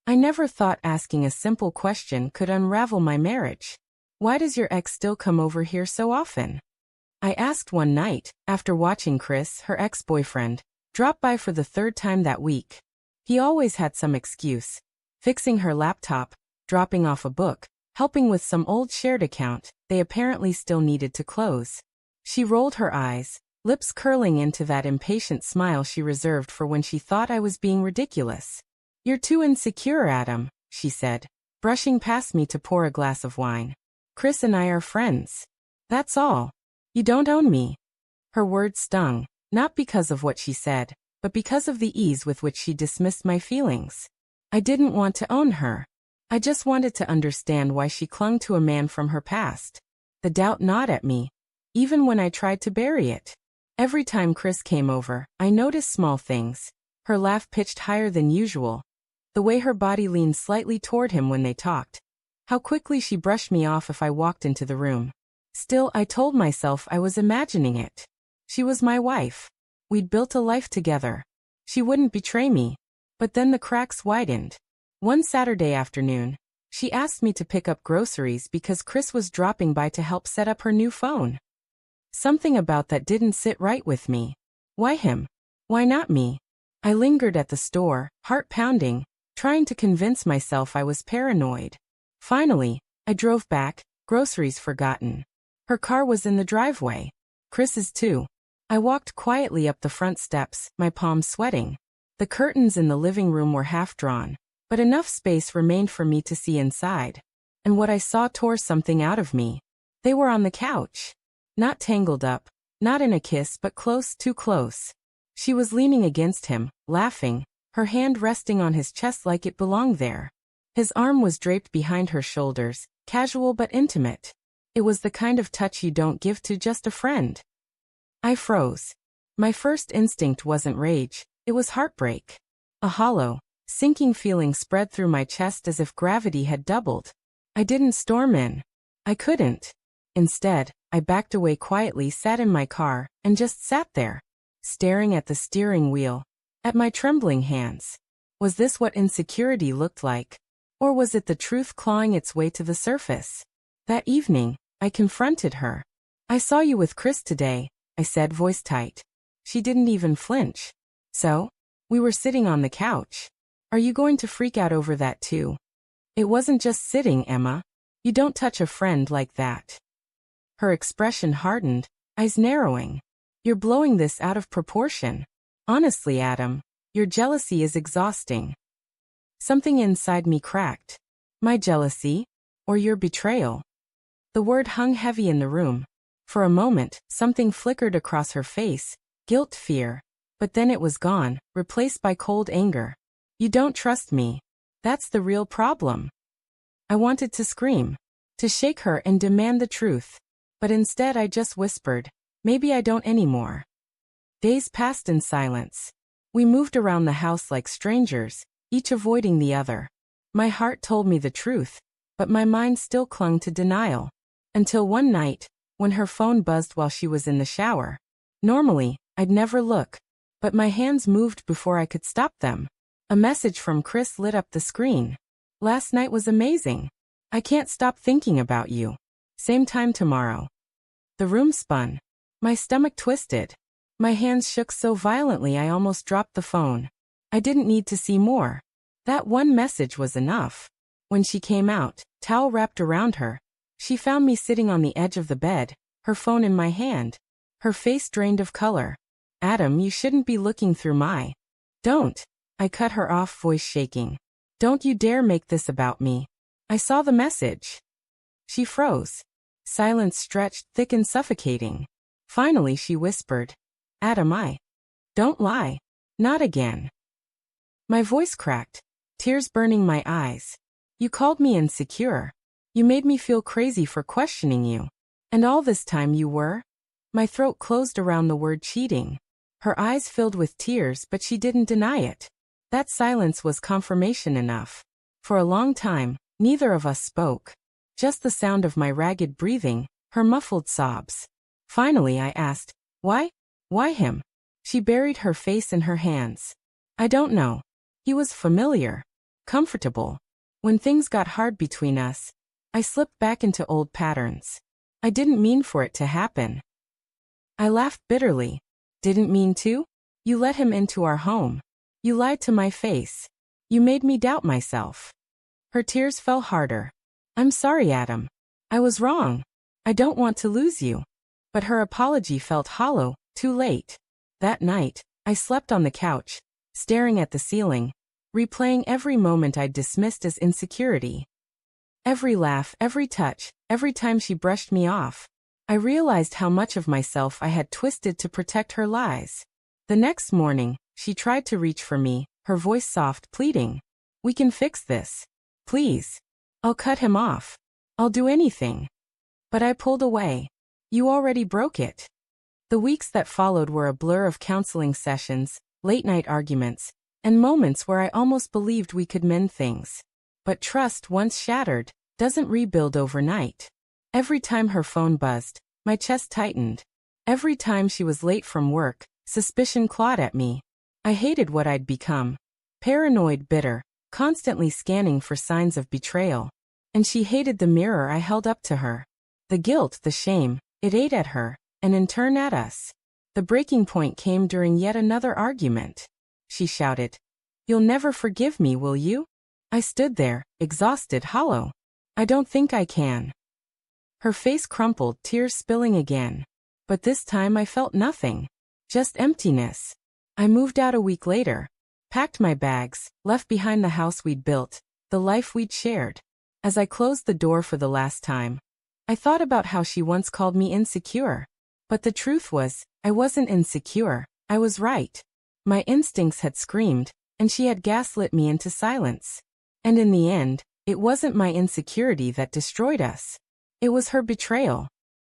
I never thought asking a simple question could unravel my marriage. Why does your ex still come over here so often? I asked one night, after watching Chris, her ex-boyfriend, drop by for the third time that week. He always had some excuse. Fixing her laptop, dropping off a book, helping with some old shared account they apparently still needed to close. She rolled her eyes, lips curling into that impatient smile she reserved for when she thought I was being ridiculous. You're too insecure, Adam, she said, brushing past me to pour a glass of wine. Chris and I are friends. That's all. You don't own me. Her words stung, not because of what she said, but because of the ease with which she dismissed my feelings. I didn't want to own her. I just wanted to understand why she clung to a man from her past. The doubt gnawed at me, even when I tried to bury it. Every time Chris came over, I noticed small things. Her laugh pitched higher than usual. The way her body leaned slightly toward him when they talked. How quickly she brushed me off if I walked into the room. Still, I told myself I was imagining it. She was my wife. We'd built a life together. She wouldn't betray me. But then the cracks widened. One Saturday afternoon, she asked me to pick up groceries because Chris was dropping by to help set up her new phone. Something about that didn't sit right with me. Why him? Why not me? I lingered at the store, heart pounding, trying to convince myself I was paranoid. Finally, I drove back, groceries forgotten. Her car was in the driveway. Chris's too. I walked quietly up the front steps, my palms sweating. The curtains in the living room were half drawn, but enough space remained for me to see inside. And what I saw tore something out of me. They were on the couch. Not tangled up, not in a kiss, but close, too close. She was leaning against him, laughing, her hand resting on his chest like it belonged there. His arm was draped behind her shoulders, casual but intimate. It was the kind of touch you don't give to just a friend. I froze. My first instinct wasn't rage, it was heartbreak. A hollow, sinking feeling spread through my chest as if gravity had doubled. I didn't storm in. I couldn't. Instead, I backed away quietly, sat in my car, and just sat there, staring at the steering wheel, at my trembling hands. Was this what insecurity looked like? Or was it the truth clawing its way to the surface? That evening, I confronted her. I saw you with Chris today, I said, voice tight. She didn't even flinch. So? We were sitting on the couch. Are you going to freak out over that too? It wasn't just sitting, Emma. You don't touch a friend like that. Her expression hardened, eyes narrowing. You're blowing this out of proportion. Honestly, Adam, your jealousy is exhausting. Something inside me cracked. My jealousy? Or your betrayal? The word hung heavy in the room. For a moment, something flickered across her face, guilt, fear. But then it was gone, replaced by cold anger. You don't trust me. That's the real problem. I wanted to scream, to shake her and demand the truth. But instead I just whispered, maybe I don't anymore. Days passed in silence. We moved around the house like strangers, each avoiding the other. My heart told me the truth, but my mind still clung to denial. Until one night, when her phone buzzed while she was in the shower. Normally, I'd never look, but my hands moved before I could stop them. A message from Chris lit up the screen. Last night was amazing. I can't stop thinking about you. Same time tomorrow. The room spun. My stomach twisted. My hands shook so violently I almost dropped the phone. I didn't need to see more. That one message was enough. When she came out, towel wrapped around her, she found me sitting on the edge of the bed, her phone in my hand, her face drained of color. Adam, you shouldn't be looking through my... Don't. I cut her off, voice shaking. Don't you dare make this about me. I saw the message. She froze. Silence stretched thick and suffocating. Finally she whispered, Adam, don't lie. Not again. My voice cracked, tears burning my eyes. You called me insecure. You made me feel crazy for questioning you. And all this time you were? My throat closed around the word cheating. Her eyes filled with tears, but she didn't deny it. That silence was confirmation enough. For a long time, neither of us spoke. Just the sound of my ragged breathing, her muffled sobs. Finally I asked, why? Why him? She buried her face in her hands. I don't know. He was familiar. comfortable. When things got hard between us, I slipped back into old patterns. I didn't mean for it to happen. I laughed bitterly. Didn't mean to? You let him into our home. You lied to my face. You made me doubt myself. Her tears fell harder. I'm sorry, Adam. I was wrong. I don't want to lose you. But her apology felt hollow, too late. That night, I slept on the couch, staring at the ceiling, replaying every moment I'd dismissed as insecurity. Every laugh, every touch, every time she brushed me off, I realized how much of myself I had twisted to protect her lies. The next morning, she tried to reach for me, her voice soft, pleading. We can fix this. Please. I'll cut him off. I'll do anything. But I pulled away. You already broke it. The weeks that followed were a blur of counseling sessions, late-night arguments, and moments where I almost believed we could mend things. But trust, once shattered, doesn't rebuild overnight. Every time her phone buzzed, my chest tightened. Every time she was late from work, suspicion clawed at me. I hated what I'd become. Paranoid, bitter, constantly scanning for signs of betrayal. And she hated the mirror I held up to her. The guilt, the shame, it ate at her, and in turn at us. The breaking point came during yet another argument. She shouted, "You'll never forgive me, will you?" I stood there, exhausted, hollow. I don't think I can. Her face crumpled, tears spilling again. But this time I felt nothing. Just emptiness. I moved out a week later. Packed my bags, left behind the house we'd built, the life we'd shared. As I closed the door for the last time, I thought about how she once called me insecure. But the truth was, I wasn't insecure, I was right. My instincts had screamed, and she had gaslit me into silence. And in the end, it wasn't my insecurity that destroyed us. It was her betrayal.